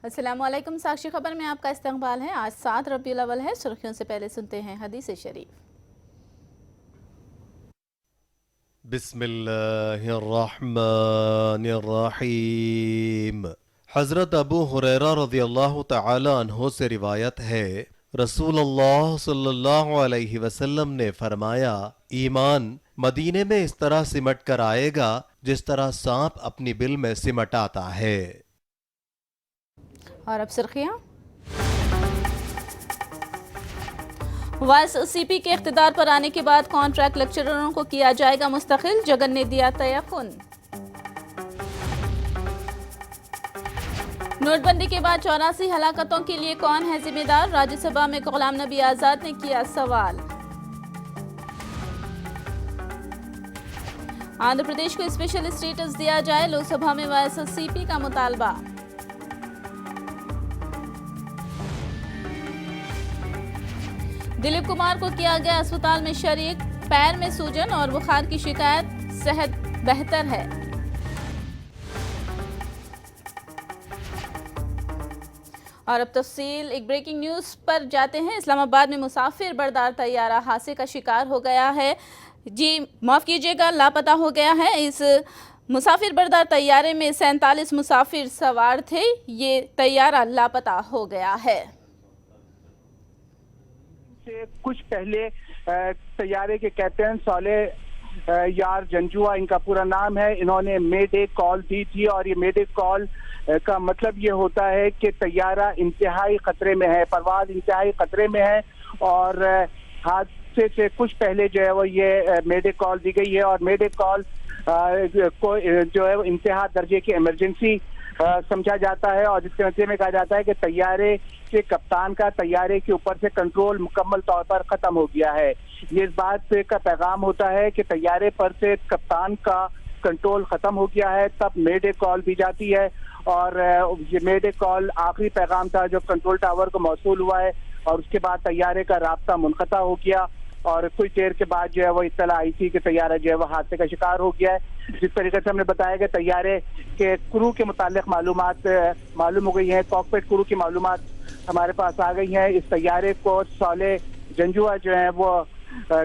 अस्सलामुअलैकुम। साक्षी खबर में आपका इस्तकबाल है। आज 7 रबीउल अव्वल है। सुर्खियों से पहले सुनते हैं हदीस शरीफ। बिस्मिल्लाहिर्रहमानिर्रहीम। हज़रत अबू हुरैरा रज़ियल्लाहु तआला अन्हु से रिवायत है, रसूलुल्लाह सल्लल्लाहु अलैहि वसल्लम ने फरमाया, ईमान मदीने में इस तरह सिमट कर आएगा जिस तरह सांप अपनी बिल में सिमट आता है। और अब सुर्खियां। वाईएससीपी के इख्तिदार पर आने के बाद कॉन्ट्रैक्ट लेक्चररों को किया जाएगा मुस्तकिल, जगन ने दिया तयकुन। नोटबंदी के बाद 84 हलाकतों के लिए कौन है जिम्मेदार, राज्यसभा में गुलाम नबी आजाद ने किया सवाल। आंध्र प्रदेश को स्पेशल स्टेटस दिया जाए, लोकसभा में वाईएससीपी का मुतालबा। दिलीप कुमार को किया गया अस्पताल में शरीक, पैर में सूजन और बुखार की शिकायत, सेहत बेहतर है। और अब तफसील। एक ब्रेकिंग न्यूज पर जाते हैं। इस्लामाबाद में मुसाफिर बरदार तैयारा हादसे का शिकार हो गया है। जी माफ कीजिएगा, लापता हो गया है। इस मुसाफिर बरदार तैयारे में 47 मुसाफिर सवार थे। ये तैयारा लापता हो गया है। से कुछ पहले तैयारे के कैप्टन सोले यार जंजुआ, इनका पूरा नाम है, इन्होंने मेडे कॉल दी थी और ये मेडे कॉल का मतलब ये होता है कि तैयारा इंतहाई खतरे में है, परवाज इंतहाई खतरे में है। और हादसे से कुछ पहले जो है वो ये मेडे कॉल दी गई है और मेडे कॉल को जो है वो इंतहा दर्जे की इमरजेंसी समझा जाता है और जिसके नतीजे में कहा जाता है कि तैयारे के कप्तान का तैयारे के ऊपर से कंट्रोल मुकम्मल तौर पर खत्म हो गया है। ये इस बात का पैगाम होता है कि तैयारे पर से कप्तान का कंट्रोल खत्म हो गया है, तब मेडे कॉल दी जाती है। और ये मेडे कॉल आखिरी पैगाम था जो कंट्रोल टावर को मौसूल हुआ है और उसके बाद तैयारे का रास्ता मुनक़ता हो गया और कुछ देर के बाद जो है वो इत्तला आई थी कि तैयारा जो है वो हादसे का शिकार हो गया है। जिस तरीके से हमने बताया कि तैयारे के क्रू के मुतालिक मालूमात मालूम हो गई है, कॉकपिट क्रू की मालूमात हमारे पास आ गई है। इस तैयारे को सोले जंजुआ जो है वो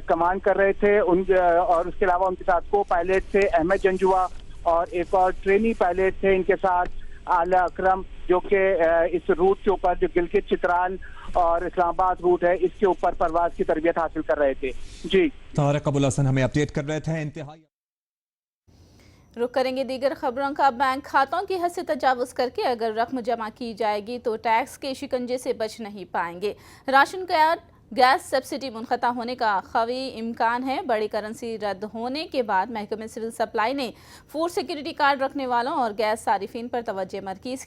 कमान कर रहे थे और उसके अलावा उनके साथ को पायलट थे अहमद जंजुआ और एक और ट्रेनी पायलट थे इनके साथ आला अकरम, जो कि इस रूट के ऊपर जो गिलगित चित्राल और इस्लामाबाद रूट है इसके ऊपर परवाज की तरबियत हासिल कर रहे थे। जी तारिक अबुल हसन हमें अपडेट कर रहे थे। इंतहाई रुक करेंगे दीगर खबरों का। बैंक खातों की हद से तजावुज करके अगर रकम जमा की जाएगी तो टैक्स के शिकंजे से बच नहीं पाएंगे। राशन कार्ड गैस सब्सिडी मुनक़ता होने का क़वी इम्कान है। बड़ी करेंसी रद्द होने के बाद महकमे सिविल सप्लाई ने फूड सिक्योरिटी कार्ड रखने वालों और गैस सारिफिन पर तवज्जो मरकूज़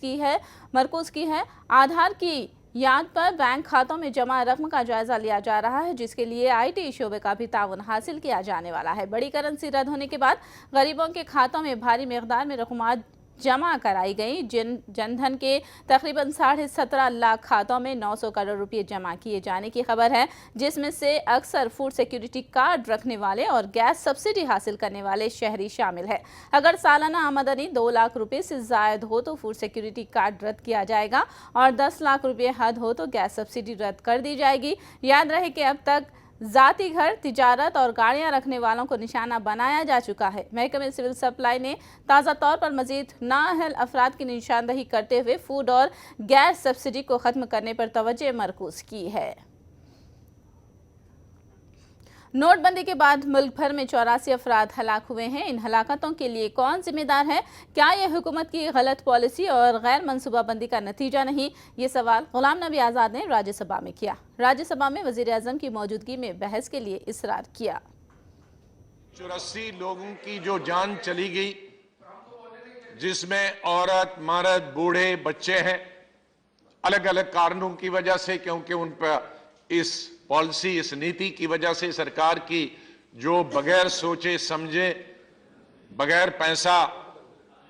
की है। आधार की याद पर बैंक खातों में जमा रकम का जायजा लिया जा रहा है, जिसके लिए IT शोबे का भी ताउन हासिल किया जाने वाला है। बड़ी करेंसी रद्द होने के बाद गरीबों के खातों में भारी मिकदार में रकूमात जमा कराई गई। जनधन के तकरीबन 17.5 लाख खातों में 900 करोड़ रुपए जमा किए जाने की खबर है, जिसमें से अक्सर फूड सिक्योरिटी कार्ड रखने वाले और गैस सब्सिडी हासिल करने वाले शहरी शामिल है। अगर सालाना आमदनी 2 लाख रुपए से जायद हो तो फूड सिक्योरिटी कार्ड रद्द किया जाएगा और 10 लाख रुपए हद हो तो गैस सब्सिडी रद्द कर दी जाएगी। याद रहे कि अब तक ज़ाती घर, तिजारत और गाड़ियां रखने वालों को निशाना बनाया जा चुका है। महकमे सिविल सप्लाई ने ताज़ा तौर पर मजीद नाअहल अफराद की निशानदही करते हुए फूड और गैस सब्सिडी को ख़त्म करने पर तवज्जो मरकूज़ की है। नोटबंदी के बाद मुल्क भर में 84 अफराद हलाक हुए हैं। इन हलाकतों के लिए कौन जिम्मेदार है? क्या यह हुकूमत की गलत पॉलिसी और गैर मनसूबाबंदी का नतीजा नहीं? ये सवाल गुलाम नबी आज़ाद ने राज्यसभा में किया। राज्यसभा में वज़ीर आज़म की मौजूदगी में बहस के लिए इसरार किया। 84 लोगों की जो जान चली गई, जिसमें औरत, मर्द, बूढ़े, बच्चे हैं, अलग अलग कारणों की वजह से, क्योंकि उन पर इस पॉलिसी, इस नीति की वजह से सरकार की जो बगैर सोचे समझे, बगैर पैसा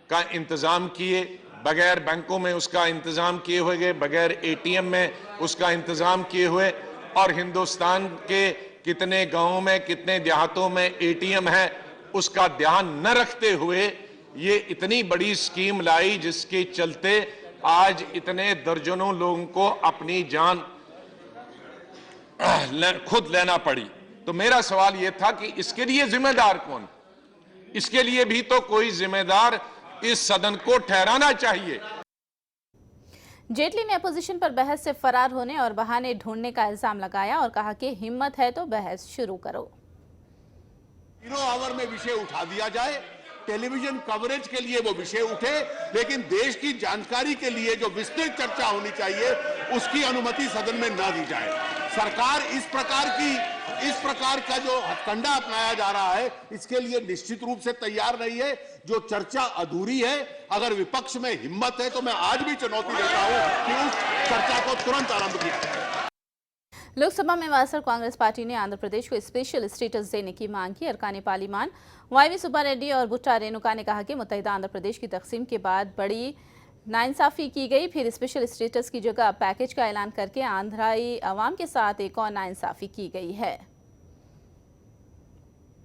का इंतजाम किए, बगैर बैंकों में उसका इंतजाम किए हुए, बगैर ATM में उसका इंतजाम किए हुए, और हिंदुस्तान के कितने गांवों में, कितने देहातों में ATM है उसका ध्यान न रखते हुए ये इतनी बड़ी स्कीम लाई, जिसके चलते आज इतने दर्जनों लोगों को अपनी जान खुद लेना पड़ी। तो मेरा सवाल यह था कि इसके लिए जिम्मेदार कौन? इसके लिए भी तो कोई जिम्मेदार इस सदन को ठहराना चाहिए। जेटली ने अपोजिशन पर बहस से फरार होने और बहाने ढूंढने का इल्जाम लगाया और कहा कि हिम्मत है तो बहस शुरू करो। तीनों आवर में विषय उठा दिया जाए, टेलीविजन कवरेज के लिए वो विषय उठे, लेकिन देश की जानकारी के लिए जो विस्तृत चर्चा होनी चाहिए उसकी अनुमति सदन में न दी जाए। सरकार इस प्रकार का जो हथकंडा अपनाया जा रहा है इसके लिए निश्चित रूप से तैयार नहीं है। जो चर्चा अधूरी है, अगर विपक्ष में हिम्मत है तो मैं आज भी चुनौती देता हूं कि उस चर्चा को तुरंत आरंभ किया जाए। लोकसभा में वायएसआर कांग्रेस पार्टी ने आंध्र प्रदेश को स्पेशल स्टेटस देने की मांग की। अरकानी पार्लिमान वाईवी सुब्बारेड्डी और बुट्टा रेणुका ने कहा कि मुत्तहिदा आंध्र प्रदेश की तकसीम के बाद बड़ी नाइंसाफी की गई, फिर स्पेशल स्टेटस की जगह पैकेज का ऐलान करके आंध्राई अवाम के साथ एक और नाइंसाफी की गई है।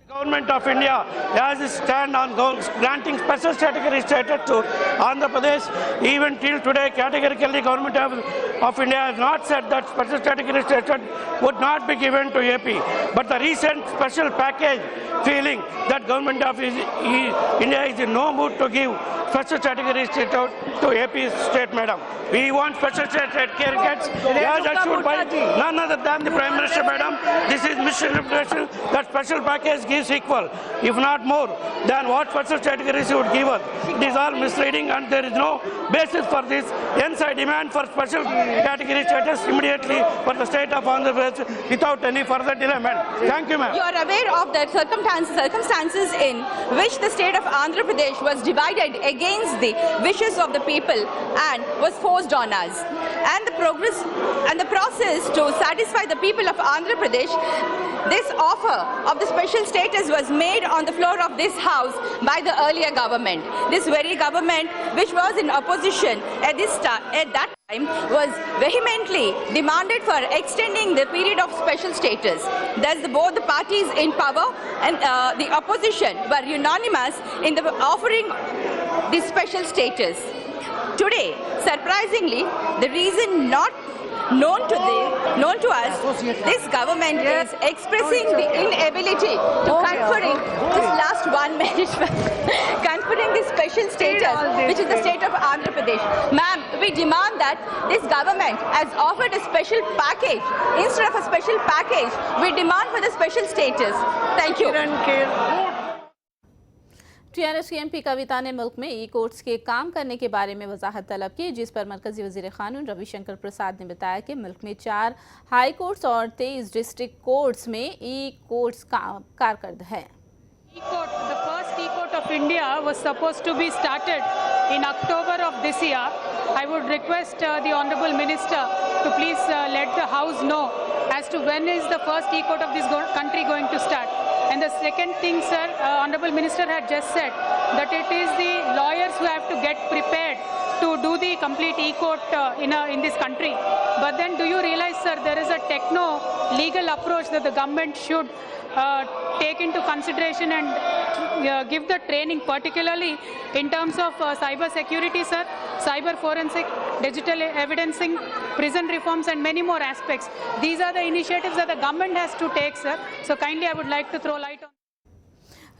Government of India has a stand on granting special category status to Andhra Pradesh. Even till today, categorically, Government of India has not said that special category status would not be given to AP. But the recent special package feeling that Government of India is in no mood to give special category status to AP state, madam. We want special category gets assured by none other than the Prime Minister, madam. This is misinterpretation that special package gives equal, if not more, than what special categories would give us. It is all misleading and there is no basis for this. Hence, I demand for special category status immediately for the state of Andhra Pradesh without any further delay, madam. Thank you, ma'am. You are aware of the circumstances in which the state of Andhra Pradesh was divided against the wishes of the people and was forced on us. And the process to satisfy the people of Andhra Pradesh, this offer of the special status was made on the floor of this house by the earlier government. This very government, which was in opposition at that time, was vehemently demanded for extending the period of special status. Thus, both the parties in power and the opposition were unanimous in the offering this special status. Today, surprisingly, the reason not known to us, this government is expressing the inability to conferring this last 1 minute, conferring this special status, which is the state of Andhra Pradesh. Ma'am, we demand that this government has offered a special package. Instead of a special package, we demand for the special status. Thank you. TRS की MP कविता ने मुल्क में ई courts के काम करने के बारे में वजाहत तलब की, जिस पर मरकजी वजीर कानून रविशंकर प्रसाद ने बताया कि मुल्क में 4 हाई कोर्ट्स और 23 डिस्ट्रिक्ट कोर्ट्स में ई कोर्ट्स कारकर्द है। The first e-court of India was supposed to be started in October of this year. I would request the Honorable Minister to please let the House know as to when is the first e-court of this country going to start. And the second thing, sir, Honorable Minister had just said that it is the lawyers who have to get prepared to do the complete e-court in this country. But then do you realize, sir, there is a techno-legal approach that the government should take into consideration and give the training, particularly in terms of cyber security, sir, cyber forensic, digital evidencing, prison reforms and many more aspects. These are the initiatives that the government has to take, sir. So kindly I would like to throw light on.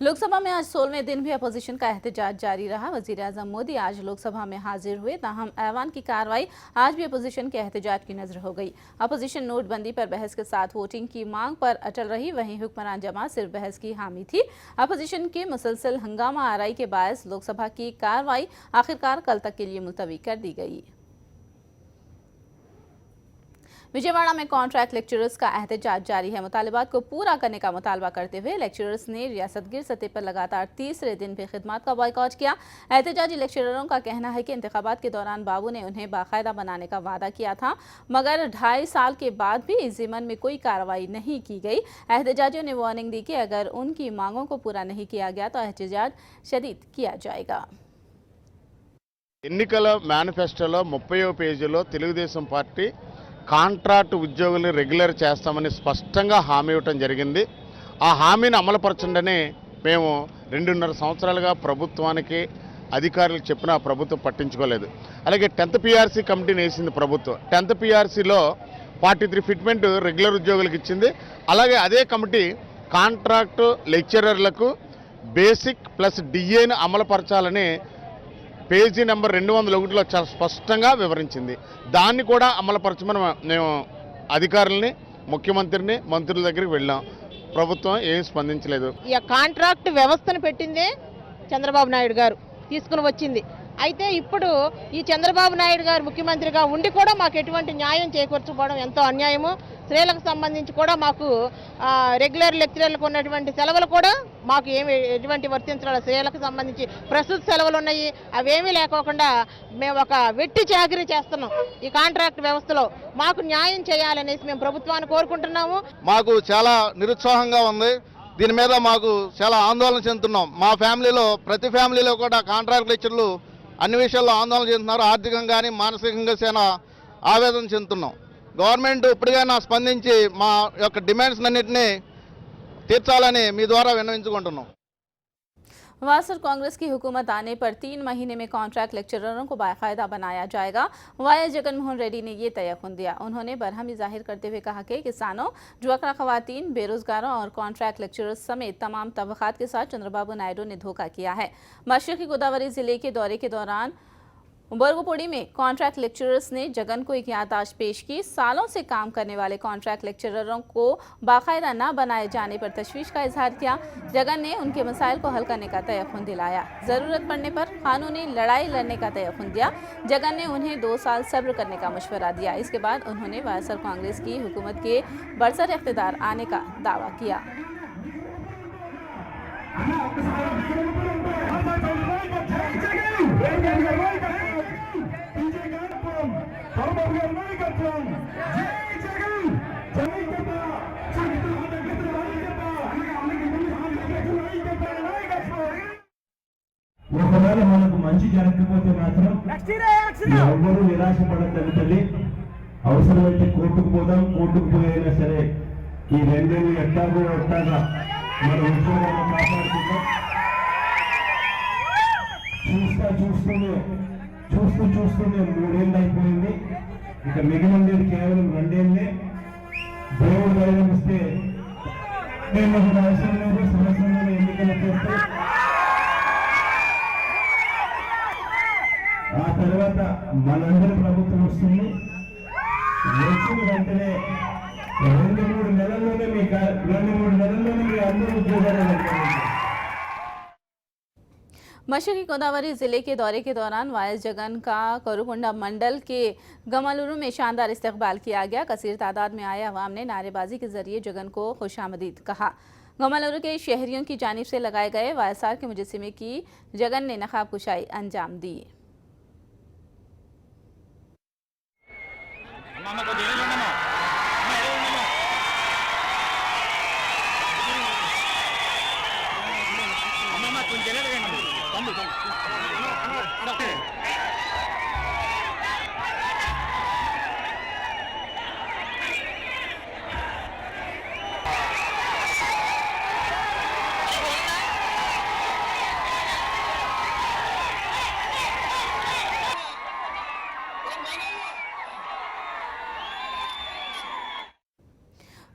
Lok Sabha में आज 16वें दिन भी opposition का एहतजाज जारी रहा। वजीर आजम मोदी आज लोकसभा में हाजिर हुए, ताहम ऐवान की कार्रवाई आज भी अपोजिशन के एहतजाज की नजर हो गई। अपोजिशन नोटबंदी पर बहस के साथ वोटिंग की मांग पर अटल रही, वहीं हुक्मरान जमात सिर्फ बहस की हामी थी। अपोजिशन के मुसलसल हंगामा आराई के बायस लोकसभा की कार्रवाई आखिरकार कल तक के लिए मुलतवी कर दी गई। विजयवाड़ा में कॉन्ट्रैक्ट लेक्चरर्स का एहतजाज जारी है। मुतालिबात को पूरा करने का मुतालबा करते हुए लेक्चरर्स ने रियासतगिर सतह पर लगातार तीसरे दिन भी खिदमत का बॉयकॉट किया। एहतजाजी लेक्चररों का कहना है कि इंतखाबात के दौरान बाबू ने उन्हें बाकायदा बनाने का वादा किया था, मगर 2.5 साल के बाद भी इस ज़िमन में कोई कार्रवाई नहीं की गई। एहतजाजियों ने वार्निंग दी कि अगर उनकी मांगों को पूरा नहीं किया गया तो एहतजाज शदीद किया जाएगा। ఎన్నికల మేనిఫెస్టోలో 30వ పేజీలో తెలుగుదేశం పార్టీ కాంట్రాక్ట్ ఉద్యోగులను రెగ్యులర్ చేస్తామని స్పష్టంగా హామీ ఇవ్వటం జరిగింది। ఆ హామీని అమలుపరచండని మేము 2.5 సంవత్సరాలుగా ప్రభుత్వానికి అధికారులకు చెప్పినా ప్రభుత్వం పట్టించుకోలేదు. అలాగే 10th PRC కమిటీని వేసింది ప్రభుత్వం. 10th PRCలో 43 ఫిట్మెంట్ రెగ్యులర్ ఉద్యోగులకు ఇచ్చింది. అలాగే అదే కమిటీ కాంట్రాక్టు లెక్చరర్లకు బేసిక్ ప్లస్ డిఏను అమలుపరచాలని పేజీ నెంబర్ 201లో చాలా స్పష్టంగా వివరించింది. దాన్ని కూడా అమలుపరచమని మేము అధికారులని, ముఖ్యమంత్రిని, మంత్రుల దగ్గరికి వెళ్ళాం. ప్రభుత్వం ఏం స్పందించలేదు. ఈ కాంట్రాక్ట్ వ్యవస్థను పెట్టిందే చంద్రబాబు నాయుడు గారు తీసుకుని వచ్చింది. అయితే ఇప్పుడు ఈ చంద్రబాబు నాయుడు గారు ముఖ్యమంత్రిగా ఉండి కూడా మాకు ఎటువంటి న్యాయం చేకూర్చుకోవడం ఎంతో అన్యాయము. స్త్రీలకు సంబంధించి కూడా మాకు రెగ్యులర్ లెక్చరర్లకు ఉన్నటువంటి సెలవులు కూడా మాకు ఎటువంటి వర్తించాలి. స్త్రీలకు సంబంధించి ప్రస్తుత సెలవులు ఉన్నాయి, అవేమీ లేకోకుండా మేము ఒక వెట్టి చాకరీ చేస్తున్నాం. ఈ కాంట్రాక్ట్ వ్యవస్థలో మాకు న్యాయం చేయాలనేసి మేము ప్రభుత్వాన్ని కోరుకుంటున్నాము. మాకు చాలా నిరుత్సాహంగా ఉంది. దీని మీద మాకు చాలా ఆందోళన చెందుతున్నాం. మా ఫ్యామిలీలో ప్రతి ఫ్యామిలీలో కూడా కాంట్రాక్ట్ లెక్చర్లు అన్ని విషయాల్లో ఆందోళన చెందుతున్నారు. ఆర్థికంగా కానీ మానసికంగా చాలా ఆవేదన చెందుతున్నాం. గవర్నమెంట్ ఇప్పటికైనా స్పందించి మా యొక్క డిమాండ్స్ అన్నింటినీ తీర్చాలని మీ ద్వారా విన్నవించుకుంటున్నాం. वासर कांग्रेस की हुकूमत आने पर 3 महीने में कॉन्ट्रैक्ट लेक्चररों को बाकायदा बनाया जाएगा। वाई जगनमोहन रेड्डी ने ये तयक़ुन दिया। उन्होंने बरहमी जाहिर करते हुए कहा कि किसानों, ड्वाक्रा खवातीन, बेरोजगारों और कॉन्ट्रैक्ट लेक्चरर्स समेत तमाम तबक़ात के साथ चंद्रबाबू नायडू ने धोखा किया है। मशरक़ी गोदावरी जिले के दौरे के दौरान बरगुपुड़ी में कॉन्ट्रैक्ट लेक्चरर्स ने जगन को एक याददाश्त पेश की। सालों से काम करने वाले कॉन्ट्रैक्ट लेक्चररों को बाकायदा न बनाए जाने पर तशवीश का इजहार किया। जगन ने उनके मसाइल को हल करने का तयक़ुन दिलाया। ज़रूरत पड़ने पर कानूनी लड़ाई लड़ने का तयक़ुन दिया। जगन ने उन्हें 2 साल सब्र करने का मशवरा दिया। इसके बाद उन्होंने वासर कांग्रेस की हुकूमत के बरसर इख्तिदार आने का दावा किया। ఒకవేళ మనకు మంచి జరగకపోతే మాత్రం ఎవరు నిరాశ పడద్దని తల్లి. అవసరమైతే కోర్టుకు పోదాం, కోర్టుకు పోయినా సరే ఈ 2 ఎట్టాగో ఎట్టాగా మన ఉద్యోగాలను కాపాడుకుందాం. చూస్తూనే 3 ఏళ్ళు అయిపోయింది. ఇక మిగిలింది కేవలం 2 ఏళ్ళే. దేవుడు దయనిస్తే మేము అవసరం లేదు, సంవత్సరంలో ఎన్నికలు చేస్తే ఆ తర్వాత మనందరి ప్రభుత్వం వస్తుంది. వచ్చిన వెంటనే 2-3 నెలల్లోనే మీ అందరూ ఉద్యోగాలు. मशरक़ी गोदावरी जिले के दौरे के दौरान वाइस जगन का कोरुकोंडा मंडल के गमलुरु में शानदार इस्तकबाल किया गया। कसीर तादाद में आए अवाम ने नारेबाजी के जरिए जगन को खुशामदीद कहा। गमलुरु के शहरियों की जानिब से लगाए गए वायसार के मुजस्सिमे की जगन ने नकाब कुशाई अंजाम दी।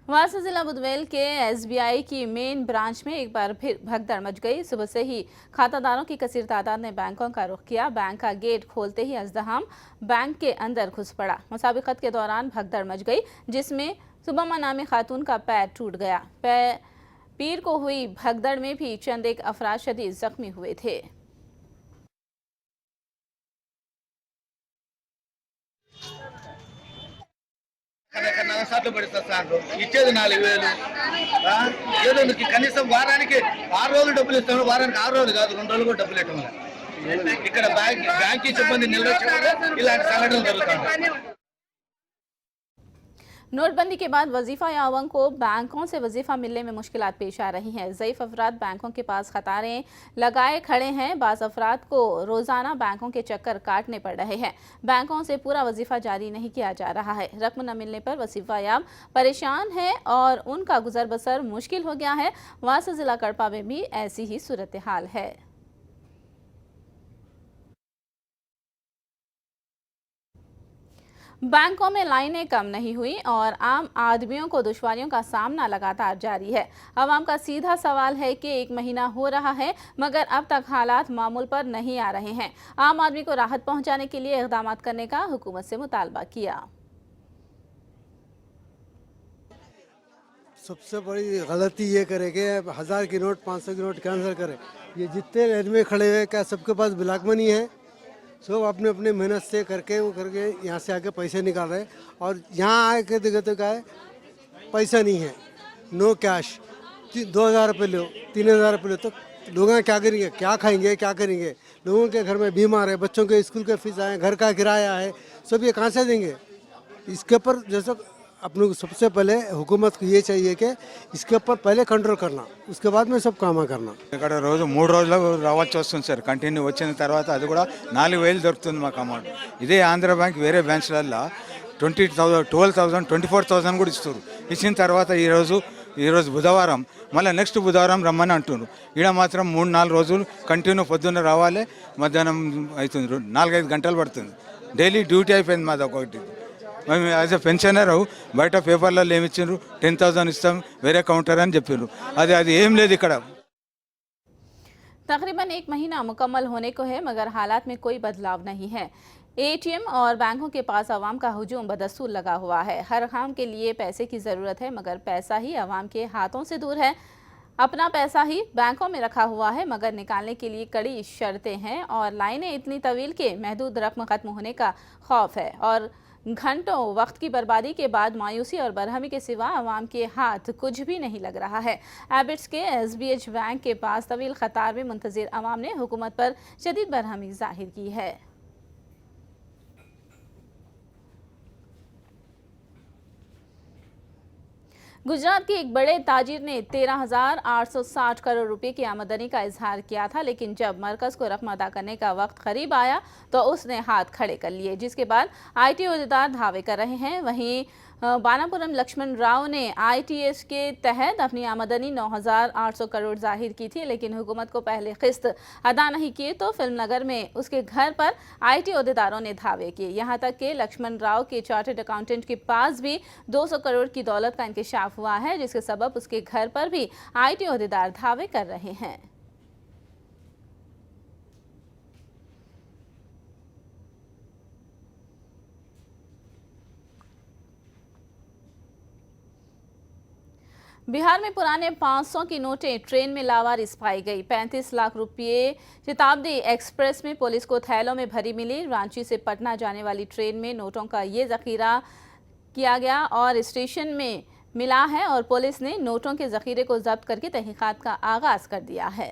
वासा जिला बुधवेल के SBI की मेन ब्रांच में एक बार फिर भगदड़ मच गई। सुबह से ही खातादारों की कसीर तादाद ने बैंकों का रुख किया। बैंक का गेट खोलते ही अज़दहाम बैंक के अंदर घुस पड़ा। मुसाबिकत के दौरान भगदड़ मच गई, जिसमें सुबमा नामी खातून का पैर टूट गया। पीर को हुई भगदड़ में भी चंद एक अफराद शदीद जख्मी हुए थे। సార్లు పడిస్తారు సార్, ఇచ్చేది 4000. ఏదో కనీసం వారానికి 6 రోజులు డబ్బులు ఇస్తాను, వారానికి 6 రోజులు కాదు 2 రోజులు కూడా డబ్బులు ఇవ్వడం. ఇక్కడ బ్యాంకింగ్ సిబ్బంది నిర్లక్ష్యం ఇలాంటి సంఘటనలు జరుగుతాయి. नोटबंदी के बाद वजीफा यावों को बैंकों से वजीफा मिलने में मुश्किलात पेश आ रही हैं। ज़ईफ़ अफराद बैंकों के पास कतारें लगाए खड़े हैं। बाज़ अफराद को रोज़ाना बैंकों के चक्कर काटने पड़ रहे हैं। बैंकों से पूरा वजीफा जारी नहीं किया जा रहा है। रकम न मिलने पर वजीफा याब परेशान है और उनका गुजर बसर मुश्किल हो गया है। वासा ज़िला कड़पा में भी ऐसी ही सूरत हाल है। बैंकों में लाइनें कम नहीं हुई और आम आदमियों को दुश्वारियों का सामना लगातार जारी है। अवाम का सीधा सवाल है कि 1 महीना हो रहा है मगर अब तक हालात मामूल पर नहीं आ रहे हैं। आम आदमी को राहत पहुंचाने के लिए इक़दाम करने का हुकूमत से मुतालबा किया। सबसे बड़ी गलती ये करे कि 1000 की नोट 500 की नोट कैंसिल करे। ये जितने लाइन में खड़े हुए क्या सबके पास ब्लैक मनी है? सब अपने अपने मेहनत से करके वो करके यहाँ से आके पैसे निकाल रहे हैं और यहाँ आके देखे तो क्या है, पैसा नहीं है, नो कैश। 2000 रुपये लो, 3000 रुपये लो, तो लोग क्या करेंगे, क्या खाएंगे, क्या करेंगे? लोगों के घर में बीमार है, बच्चों के स्कूल के फीस आए, घर का किराया है, सब ये कहाँ से देंगे? इसके ऊपर जैसे अपने को सबसे पहले हुकूमत को ये चाहिए कि इसके ऊपर पहले कंट्रोल करना, उसके बाद में सब काम करना। ఇక్కడ రోజు 3 రోజులు రావాల్సి వస్తుంది సార్. కంటిన్యూ వచ్చిన తర్వాత అది కూడా 4000 దొరుకుతుంది మాకు అమౌంట్. ఇదే ఆంధ్ర బ్యాంక్ వేరే బ్యాంక్స్లలో 20,000 12,000 24,000 కూడా ఇస్తారు. ఇచ్చిన తర్వాత ఈరోజు బుధవారం మళ్ళీ నెక్స్ట్ బుధవారం రమ్మని అంటున్నారు. ఇక్కడ మాత్రం 3-4 రోజులు కంటిన్యూ పొద్దున్న రావాలి, మధ్యాహ్నం అవుతుంది, 4-5 గంటలు పడుతుంది. డైలీ డ్యూటీ అయిపోయింది మాది ఒకటి. మేము యాజ్ ఎ పెన్షనర్ బయట పేపర్లలో ఏమి ఇచ్చిండ్రు, 10,000 ఇస్తాం వేరే కౌంటర్ అని చెప్పారు. అది ఏం లేదు ఇక్కడ. तकरीबन 1 महीना मुकम्मल होने को है मगर हालात में कोई बदलाव नहीं है। एटीएम और बैंकों के पास अवाम का हुजूम बदस्तूर लगा हुआ है। हर काम के लिए पैसे की ज़रूरत है मगर पैसा ही अवाम के हाथों से दूर है। अपना पैसा ही बैंकों में रखा हुआ है मगर निकालने के लिए कड़ी शर्तें हैं और लाइनें इतनी तवील के महदूद रकम ख़त्म होने का खौफ है और घंटों वक्त की बर्बादी के बाद मायूसी और बरहमी के सिवा अवाम के हाथ कुछ भी नहीं लग रहा है। एबिट्स के SBH बैंक के पास तवील क़तार में मुंतज़िर अवाम ने हुकूमत पर शदीद बरहमी जाहिर की है। गुजरात के एक बड़े ताजिर ने 13,860 करोड़ रुपए की आमदनी का इजहार किया था, लेकिन जब मरकज़ को रकम अदा करने का वक्त करीब आया तो उसने हाथ खड़े कर लिए, जिसके बाद IT अहदेदार दावे कर रहे हैं। वहीं बानापुरम लक्ष्मण राव ने ITS के तहत अपनी आमदनी 9,800 करोड़ जाहिर की थी, लेकिन हुकूमत को पहले किस्त अदा नहीं किए तो फिल्मनगर में उसके घर पर IT अहदेदारों ने धावे किए। यहाँ तक कि लक्ष्मण राव के चार्टर्ड अकाउंटेंट के पास भी 200 करोड़ की दौलत का इंकशाफ हुआ है, जिसके सबब उसके घर पर भी IT अहदेदार धावे कर रहे हैं। बिहार में पुराने 500 की नोटें ट्रेन में लावारिस पाई गई। 35 लाख रुपये शताब्दी एक्सप्रेस में पुलिस को थैलों में भरी मिली। रांची से पटना जाने वाली ट्रेन में नोटों का ये जखीरा किया गया और स्टेशन में मिला है और पुलिस ने नोटों के जखीरे को जब्त करके तहकीकात का आगाज कर दिया है।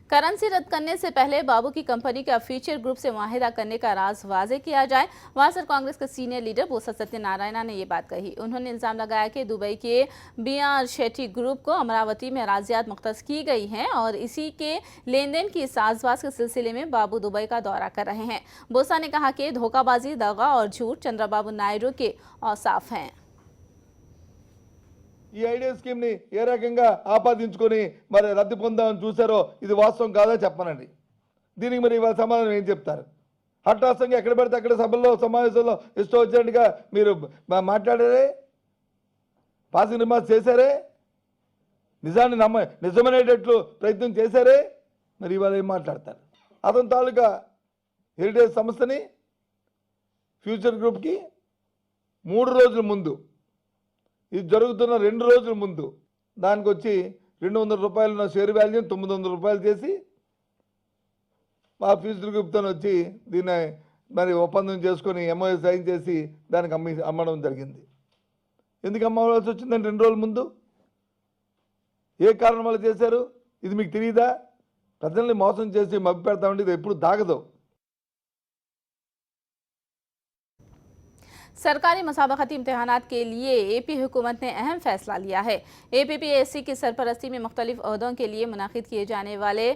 करेंसी रद्द करने से पहले बाबू की कंपनी का फ्यूचर ग्रुप से मुआहिदा करने का राज वाजे किया जाए। वासर कांग्रेस के सीनियर लीडर बोसा सत्यनारायण ने ये बात कही। उन्होंने इल्जाम लगाया कि दुबई के BR शेट्टी ग्रुप को अमरावती में अराजियात मुख्तस की गई हैं और इसी के लेन देन की साजबाज के सिलसिले में बाबू दुबई का दौरा कर रहे हैं। बोसा ने कहा कि धोखाबाजी, दगा और झूठ चंद्रबाबू नायडू के औसाफ हैं। ఈ ఐడియా స్కీమ్ ని ఏ రకంగా ఆపాదించుకొని మరి రద్దు పొందామని చూసారో ఇది వాస్తవం కాదా చెప్పనండి. దీనికి మరి ఇవాళ సమాధానం ఏం చెప్తారు? హఠాత్తుగా ఎక్కడ పడితే అక్కడ సభల్లో సమావేశంలో ఇష్టం వచ్చినట్టుగా మీరు మాట్లాడారే, పాసింగ్ రిమార్క్స్ చేశారే, నిజాన్ని నిజమనేటట్లు ప్రయత్నం చేశారే, మరి ఇవాళ ఏం మాట్లాడతారు? అతని తాలూకా హెరిటేజ్ సంస్థని ఫ్యూచర్ గ్రూప్కి 3 రోజుల ముందు, ఇది జరుగుతున్న 2 రోజుల ముందు దానికి వచ్చి 200 రూపాయలు నా షేర్ వాల్యూ 900 రూపాయలు చేసి మా ఫ్యూచర్ గ్రూప్తో వచ్చి దీన్ని మరి ఒప్పందం చేసుకొని MOU సైన్ చేసి దానికి అమ్మడం జరిగింది. ఎందుకు అమ్మవలసి వచ్చిందంటే 2 రోజుల ముందు ఏ కారణం వల్ల చేశారు? ఇది మీకు తెలియదా? ప్రజల్ని మోసం చేసి మభ్య పెడతామంటే ఇది ఎప్పుడు దాగదు. सरकारी मुसाबकती इम्तहानात के लिए AP हुकूमत ने अहम फैसला लिया है। APPSC की सरपरस्ती में मुख्तलिफ ओहदों के लिए मुनाकिद किए जाने वाले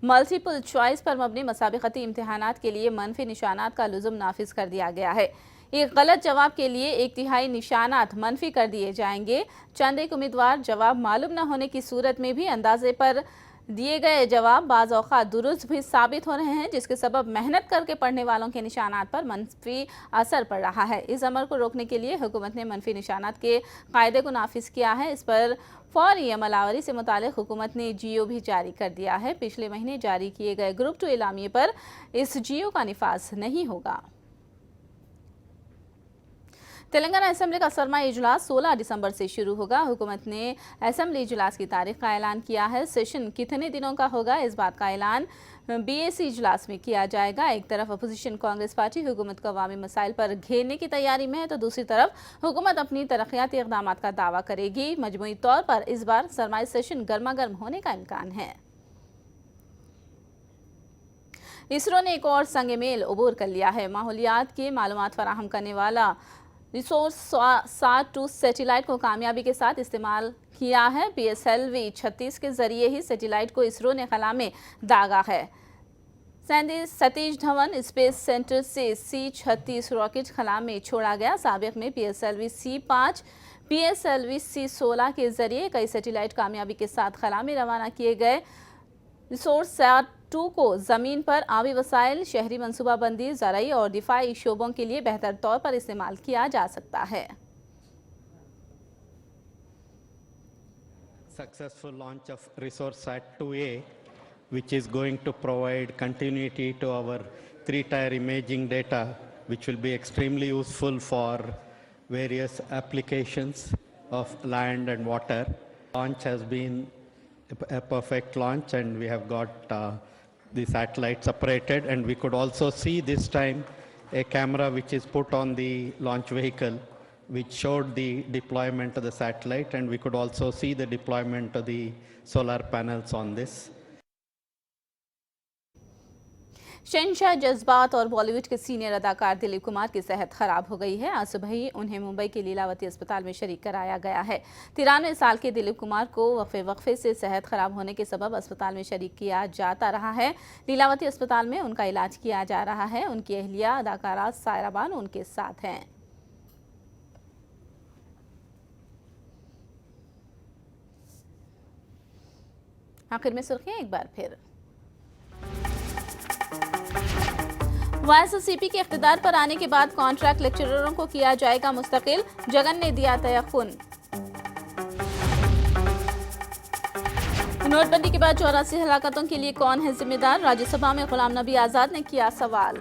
मल्टीपल चॉइस पर मबनी मुसाबकती इम्तहानात के लिए मनफी निशानात का लुज़ुम नाफिज कर दिया गया है। एक गलत जवाब के लिए 1/3 निशानात मनफी कर दिए जाएंगे। चंद एक उम्मीदवार जवाब मालूम न होने की सूरत में भी अंदाजे पर दिए गए जवाब बाज़ औक़ात दुरुस्त भी साबित हो रहे हैं, जिसके सबब मेहनत करके पढ़ने वालों के निशानात पर मनफी असर पड़ रहा है। इस अमल को रोकने के लिए हुकूमत ने मनफी निशानात के कायदे को नाफिज किया है। इस पर फौरी अमलावरी से मुतालिक हुकूमत ने GO भी जारी कर दिया है। पिछले महीने जारी किए गए ग्रुप 2 एलामिये पर इस GO का निफाज नहीं होगा। तेलंगाना असेंबली का सरमा इजलास 16 दिसंबर से शुरू होगा। हुकूमत ने असेंबली इजलास की तारीख का ऐलान किया है। सेशन कितने दिनों का होगा, इस बात का ऐलान BAC इजलास में किया जाएगा। एक तरफ अपोजिशन कांग्रेस पार्टी हुकूमत को अवामी मसाइल पर घेरने की तैयारी में है, तो दूसरी तरफ हुकूमत अपनी तरक्याती इक़दाम का दावा करेगी। मजमूई तौर पर इस बार सरमाई सेशन गर्मा गर्म होने का इम्कान है। इसरो ने एक और संग मेल अबूर कर लिया है। माहौलियात के मालूमात फराहम करने वाला रिसोर्स SAT-2 सैटेलाइट को कामयाबी के साथ इस्तेमाल किया है। PSLV 36 के जरिए ही सैटेलाइट को इसरो ने खला में दागा है। सतीश धवन स्पेस सेंटर से C-36 रॉकेट खला में छोड़ा गया। साबिक में PSLV C-5, PSLV C-16 के जरिए कई सैटेलाइट कामयाबी के साथ खला में रवाना किए गए। रिसोर्स SAT-2 को ज़मीन पर आबी वसाइल, शहरी मनसूबाबंदी, ज़राई और दिफाई शोबों के लिए बेहतर तौर पर इस्तेमाल किया जा सकता है। Successful launch of ResourceSat-2A, which is going to provide continuity to our 3-tier imaging data, which will be extremely useful for various applications of land and water. Launch has been a perfect launch, and we have got the satellite separated, and we could also see this time a camera which is put on the launch vehicle, which showed the deployment of the satellite, and we could also see the deployment of the solar panels on this. शहंशाह जज्बात और बॉलीवुड के senior अदाकार दिलीप कुमार की सेहत खराब हो गई है। आज सुबह ही उन्हें मुंबई के लीलावती अस्पताल में शरीक कराया गया है। 93 साल के दिलीप कुमार को वक्फे से सेहत खराब होने के सबब अस्पताल में शरीक किया जाता रहा है। लीलावती अस्पताल में उनका इलाज किया जा रहा है। उनकी अहलिया अदाकारा सायरा बानो उनके साथ हैं। आखिर में सुर्खियां एक बार फिर। YSCP के इख्तिदार पर आने के बाद कॉन्ट्रैक्ट लेक्चररों को किया जाएगा मुस्तकिल, जगन ने दिया तयक़ुन। नोटबंदी के बाद 84 हलाकतों के लिए कौन है जिम्मेदार, राज्यसभा में गुलाम नबी आजाद ने किया सवाल।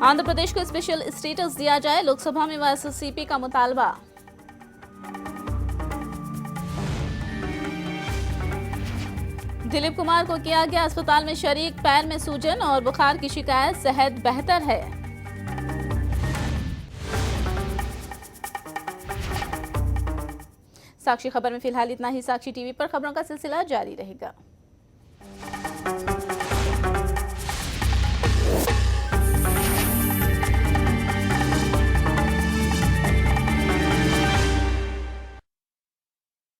आंध्र प्रदेश को स्पेशल स्टेटस दिया जाए, लोकसभा में YSCP का मुतालबा। दिलीप कुमार को किया गया अस्पताल में शरीक, पैर में सूजन और बुखार की शिकायत, सेहत बेहतर है। साक्षी खबर में फिलहाल इतना ही। साक्षी टीवी पर खबरों का सिलसिला जारी रहेगा।